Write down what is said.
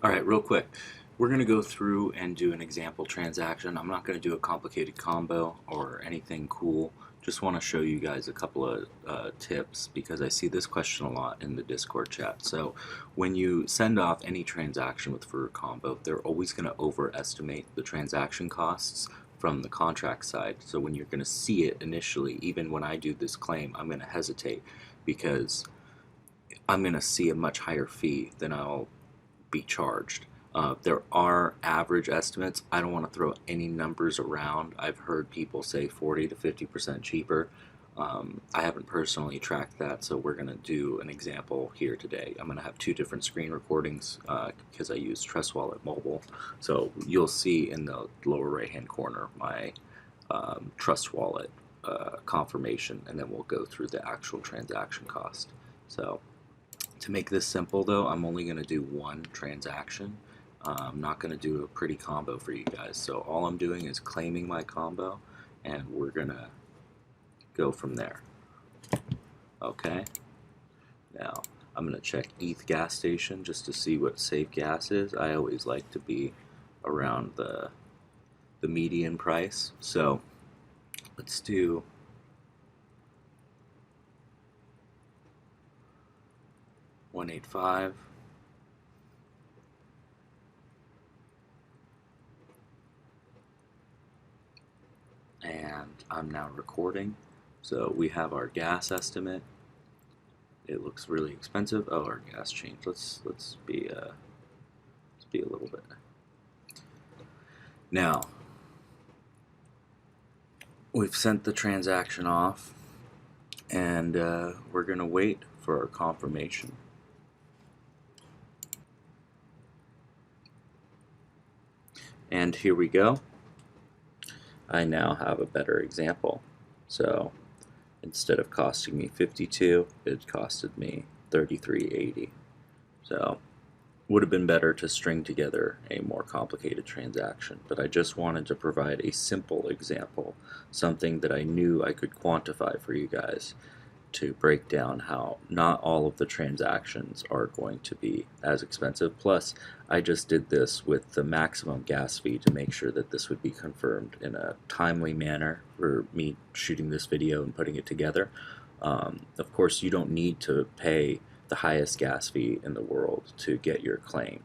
All right, real quick. We're going to go through and do an example transaction. I'm not going to do a complicated combo or anything cool. Just want to show you guys a couple of tips because I see this question a lot in the Discord chat. So when you send off any transaction with Furucombo, they're always going to overestimate the transaction costs from the contract side. So when you're going to see it initially, even when I do this claim, I'm going to hesitate because I'm going to see a much higher fee than I'll be charged. There are average estimates. I don't want to throw any numbers around. I've heard people say 40 to 50% cheaper. I haven't personally tracked that, so we're going to do an example here today. I'm going to have two different screen recordings because I use Trust Wallet Mobile. So you'll see in the lower right hand corner my Trust Wallet confirmation, and then we'll go through the actual transaction cost. So to make this simple though, I'm only going to do one transaction. I'm not going to do a pretty combo for you guys. So all I'm doing is claiming my combo and we're going to go from there. Okay, now I'm going to check ETH gas station just to see what safe gas is. I always like to be around the median price. So let's do 185. And I'm now recording. So we have our gas estimate. It looks really expensive. Oh, our gas changed. Let's be a little bit. Now we've sent the transaction off, and we're gonna wait for our confirmation. And here we go. I now have a better example. So instead of costing me 52, it costed me 33.80. So would have been better to string together a more complicated transaction, but I just wanted to provide a simple example, something that I knew I could quantify for you guys to break down how not all of the transactions are going to be as expensive. Plus, I just did this with the maximum gas fee to make sure that this would be confirmed in a timely manner for me shooting this video and putting it together. Of course, you don't need to pay the highest gas fee in the world to get your claim.